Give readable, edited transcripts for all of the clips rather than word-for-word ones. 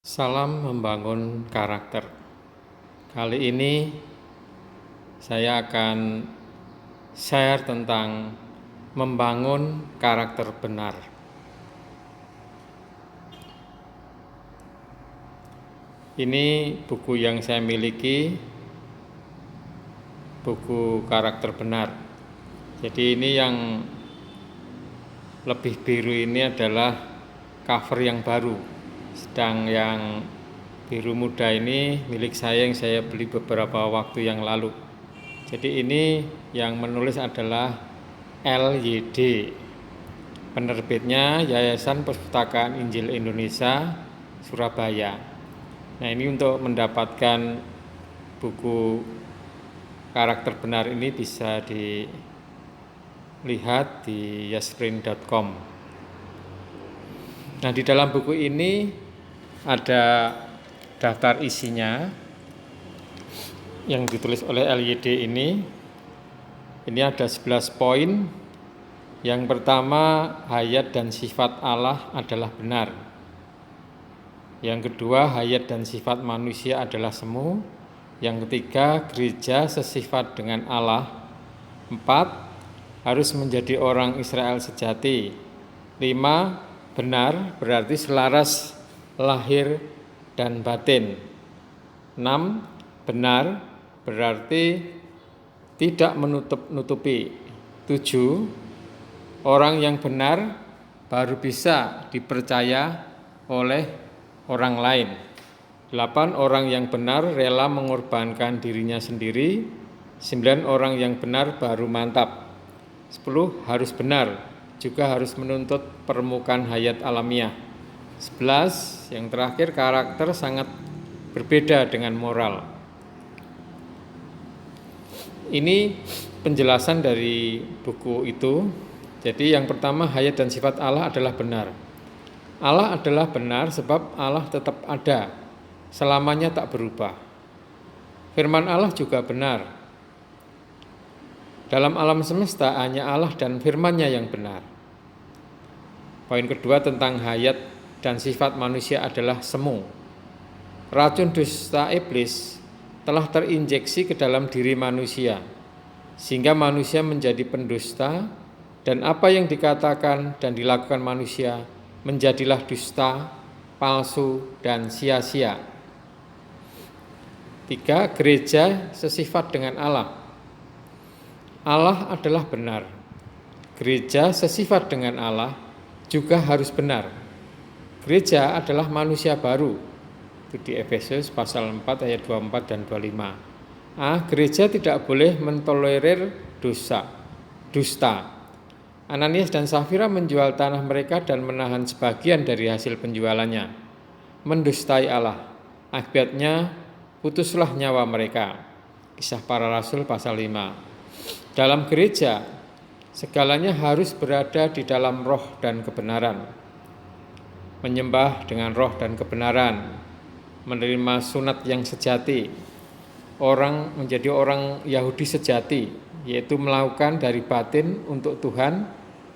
Salam membangun karakter. Kali ini saya akan share tentang membangun karakter benar. Ini buku yang saya miliki, buku karakter benar. Jadi ini yang lebih biru ini adalah cover yang baru. Sedang yang biru muda ini milik saya yang saya beli beberapa waktu yang lalu. Jadi ini yang menulis adalah LYD. Penerbitnya Yayasan Perpustakaan Injil Indonesia, Surabaya. Nah, ini untuk mendapatkan buku karakter benar ini bisa dilihat di yasprint.com. Nah, di dalam buku ini ada daftar isinya yang ditulis oleh LYD ini. Ini ada 11 poin. Yang pertama, hayat dan sifat Allah adalah benar. Yang kedua, hayat dan sifat manusia adalah semu. Yang ketiga, gereja sesifat dengan Allah. 4, harus menjadi orang Israel sejati. 5, benar berarti selaras lahir dan batin. 6, benar berarti tidak menutup-nutupi. 7, orang yang benar baru bisa dipercaya oleh orang lain. 8, orang yang benar rela mengorbankan dirinya sendiri. 9, orang yang benar baru mantap. 10, harus benar, juga harus menuntut permukaan hayat alamiah. 11, yang terakhir, karakter sangat berbeda dengan moral. Ini penjelasan dari buku itu. Jadi yang pertama, hayat dan sifat Allah adalah benar. Allah adalah benar sebab Allah tetap ada, selamanya tak berubah. Firman Allah juga benar. Dalam alam semesta hanya Allah dan firman-Nya yang benar. Poin kedua tentang hayat dan sifat manusia adalah semu. Racun dusta iblis telah terinjeksi ke dalam diri manusia, sehingga manusia menjadi pendusta, dan apa yang dikatakan dan dilakukan manusia menjadilah dusta, palsu, dan sia-sia. 3, gereja sesifat dengan Allah. Allah adalah benar. Gereja sesifat dengan Allah juga harus benar. Gereja adalah manusia baru. Itu di Efesus pasal 4 ayat 24 dan 25. Gereja tidak boleh mentolerir dusta. Ananias dan Safira menjual tanah mereka dan menahan sebagian dari hasil penjualannya. Mendustai Allah. Akibatnya putuslah nyawa mereka. Kisah Para Rasul pasal 5. Dalam gereja, segalanya harus berada di dalam roh dan kebenaran. Menyembah dengan roh dan kebenaran, menerima sunat yang sejati, menjadi orang Yahudi sejati, yaitu melakukan dari batin untuk Tuhan,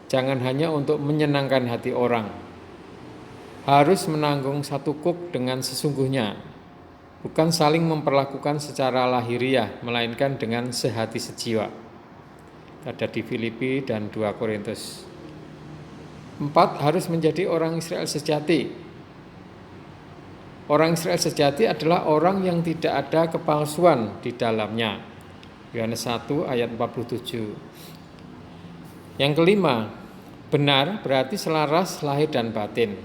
jangan hanya untuk menyenangkan hati orang. Harus menanggung satu kuk dengan sesungguhnya, bukan saling memperlakukan secara lahiriah, melainkan dengan sehati sejiwa. Ada di Filipi dan 2 Korintus. 4, harus menjadi orang Israel sejati. Orang Israel sejati adalah orang yang tidak ada kepalsuan di dalamnya. Yohanes 1 ayat 47. Yang kelima, benar berarti selaras lahir dan batin.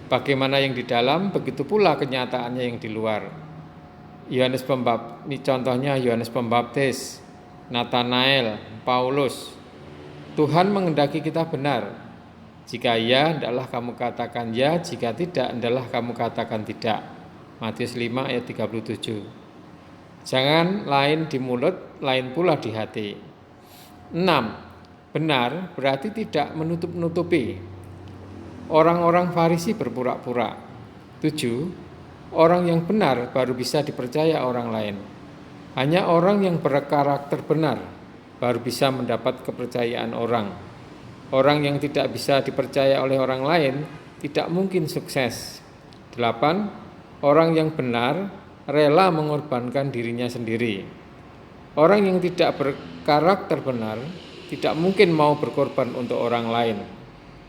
Bagaimana yang di dalam, begitu pula kenyataannya yang di luar. Ini contohnya Yohanes Pembaptis, Nathanael, Paulus. Tuhan menghendaki kita benar. Jika ya, hendaklah kamu katakan ya, jika tidak, hendaklah kamu katakan tidak. Matius 5 ayat 37. Jangan lain di mulut, lain pula di hati. 6, benar berarti tidak menutup-nutupi. Orang-orang Farisi berpura-pura. 7, orang yang benar baru bisa dipercaya orang lain. Hanya orang yang berkarakter benar baru bisa mendapat kepercayaan orang. Orang yang tidak bisa dipercaya oleh orang lain tidak mungkin sukses. 8. Orang yang benar rela mengorbankan dirinya sendiri. Orang yang tidak berkarakter benar tidak mungkin mau berkorban untuk orang lain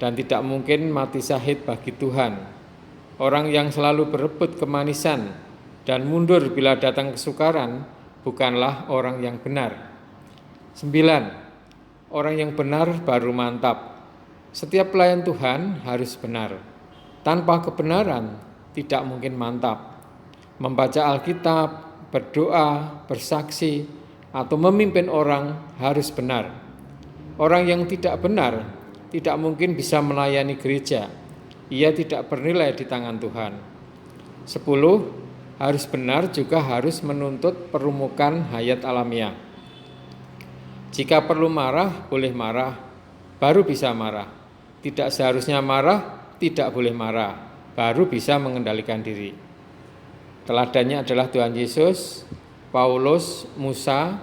dan tidak mungkin mati syahid bagi Tuhan. Orang yang selalu berebut kemanisan dan mundur bila datang kesukaran bukanlah orang yang benar. 9. Orang yang benar baru mantap. Setiap pelayan Tuhan harus benar. Tanpa kebenaran tidak mungkin mantap. Membaca Alkitab, berdoa, bersaksi, atau memimpin orang harus benar. Orang yang tidak benar tidak mungkin bisa melayani gereja. Ia tidak bernilai di tangan Tuhan. 10. Harus benar juga harus menuntut perumukan hayat alamiah. Jika perlu marah, boleh marah, baru bisa marah. Tidak seharusnya marah, tidak boleh marah, baru bisa mengendalikan diri. Teladannya adalah Tuhan Yesus, Paulus, Musa,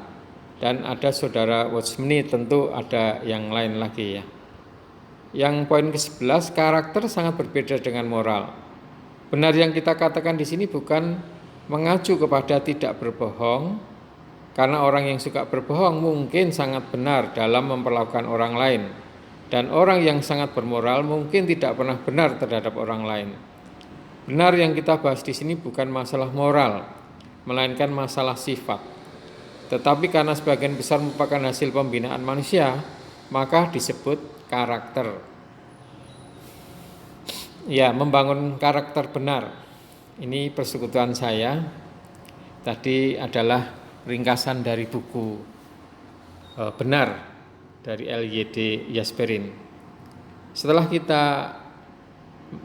dan ada saudara Watchmeni, tentu ada yang lain lagi ya. Yang poin ke-11, karakter sangat berbeda dengan moral. Benar yang kita katakan di sini bukan mengacu kepada tidak berbohong, karena orang yang suka berbohong mungkin sangat benar dalam memperlakukan orang lain, dan orang yang sangat bermoral mungkin tidak pernah benar terhadap orang lain. Benar yang kita bahas di sini bukan masalah moral, melainkan masalah sifat. Tetapi karena sebagian besar merupakan hasil pembinaan manusia, maka disebut karakter. Ya, membangun karakter benar. Ini persekutuan saya. Tadi adalah ringkasan dari buku Benar dari L.Y.D. Yasberin. Setelah kita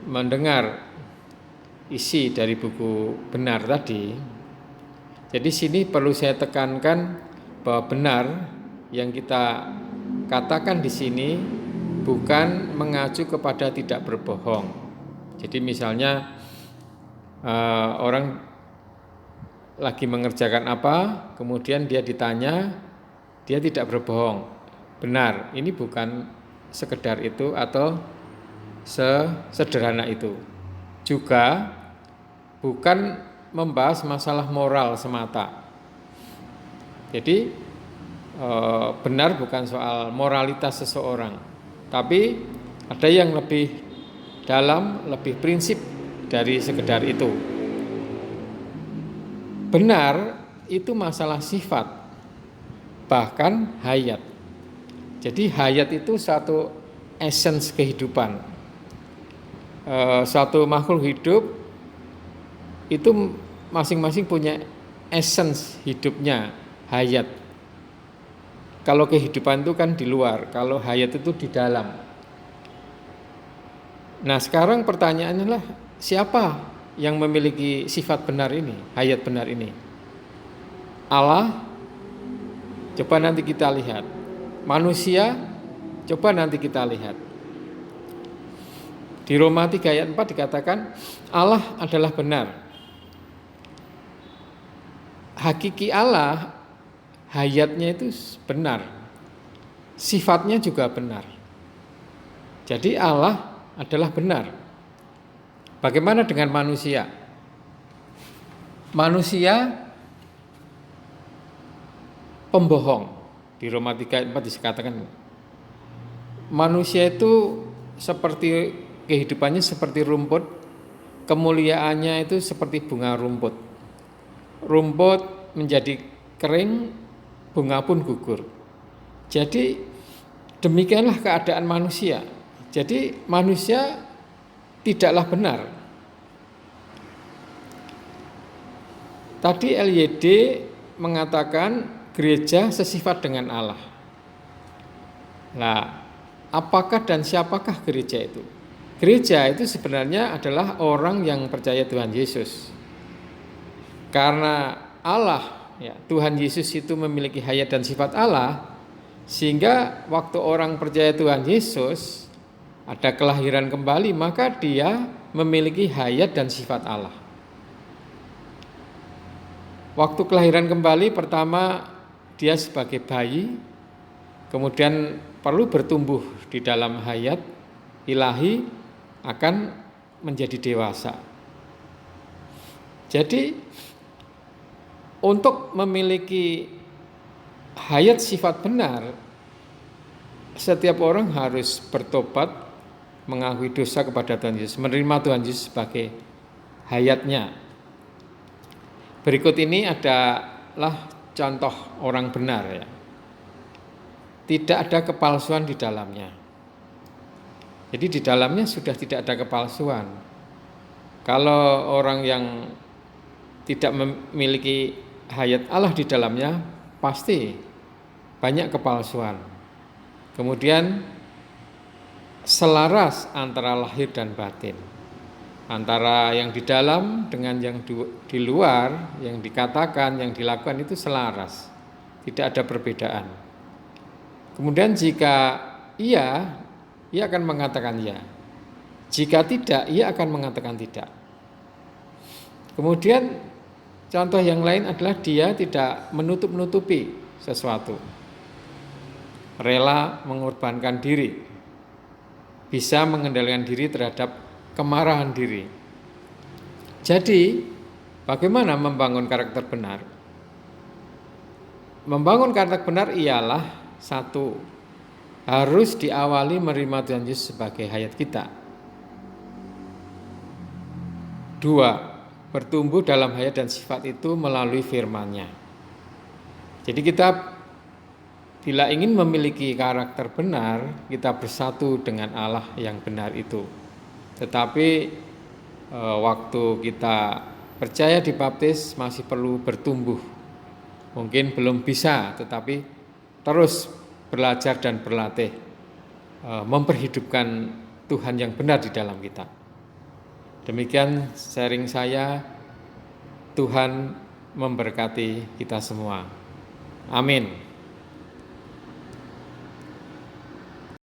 mendengar isi dari buku Benar tadi, jadi sini perlu saya tekankan bahwa benar yang kita katakan di sini bukan mengacu kepada tidak berbohong. Jadi misalnya orang lagi mengerjakan apa, kemudian dia ditanya, dia tidak berbohong. Benar, ini bukan sekedar itu atau sesederhana itu. Juga bukan membahas masalah moral semata. Jadi benar bukan soal moralitas seseorang, tapi ada yang lebih dalam, lebih prinsip dari sekedar itu. Benar itu masalah sifat, bahkan hayat. Jadi hayat itu satu essence kehidupan. Suatu makhluk hidup itu masing-masing punya essence hidupnya, hayat. Kalau kehidupan itu kan di luar, kalau hayat itu di dalam. Nah sekarang pertanyaannya adalah siapa yang memiliki sifat benar ini, hayat benar ini? Allah, coba nanti kita lihat. Manusia, coba nanti kita lihat. Di Roma 3 ayat 4 dikatakan Allah adalah benar. Hakiki Allah, hayatnya itu benar, sifatnya juga benar. Jadi Allah adalah benar. Bagaimana dengan manusia? Manusia pembohong. Di Roma 3 ayat 4 dikatakan manusia itu seperti kehidupannya seperti rumput, kemuliaannya itu seperti bunga rumput. Rumput menjadi kering, bunga pun gugur. Jadi demikianlah keadaan manusia. Jadi manusia tidaklah benar. Tadi L.Y.D. mengatakan gereja sesifat dengan Allah. Nah, apakah dan siapakah gereja itu? Gereja itu sebenarnya adalah orang yang percaya Tuhan Yesus. Karena Allah, ya, Tuhan Yesus itu memiliki hayat dan sifat Allah, sehingga waktu orang percaya Tuhan Yesus ada kelahiran kembali, maka dia memiliki hayat dan sifat Allah. Waktu kelahiran kembali pertama dia sebagai bayi, kemudian perlu bertumbuh di dalam hayat ilahi akan menjadi dewasa. Jadi untuk memiliki hayat sifat benar, setiap orang harus bertobat, mengakui dosa kepada Tuhan Yesus, menerima Tuhan Yesus sebagai hayatnya. Berikut ini adalah contoh orang benar ya. Tidak ada kepalsuan di dalamnya. Jadi di dalamnya sudah tidak ada kepalsuan. Kalau orang yang tidak memiliki hayat Allah di dalamnya, pasti banyak kepalsuan. Kemudian selaras antara lahir dan batin, antara yang di dalam dengan yang di luar, yang dikatakan, yang dilakukan itu selaras, tidak ada perbedaan. Kemudian jika iya, ia akan mengatakan ya. Jika tidak, ia akan mengatakan tidak. Kemudian contoh yang lain adalah dia tidak menutup-nutupi sesuatu. Rela mengorbankan diri. Bisa mengendalikan diri terhadap kemarahan diri. Jadi, bagaimana membangun karakter benar? Membangun karakter benar ialah satu, harus diawali menerima Tuhan Yesus sebagai hayat kita. Dua, bertumbuh dalam hayat dan sifat itu melalui firman-Nya. Jadi kita bila ingin memiliki karakter benar, kita bersatu dengan Allah yang benar itu. Tetapi waktu kita percaya dibaptis masih perlu bertumbuh. Mungkin belum bisa, tetapi terus belajar dan berlatih memperhidupkan Tuhan yang benar di dalam kita. Demikian sharing saya. Tuhan memberkati kita semua. Amin.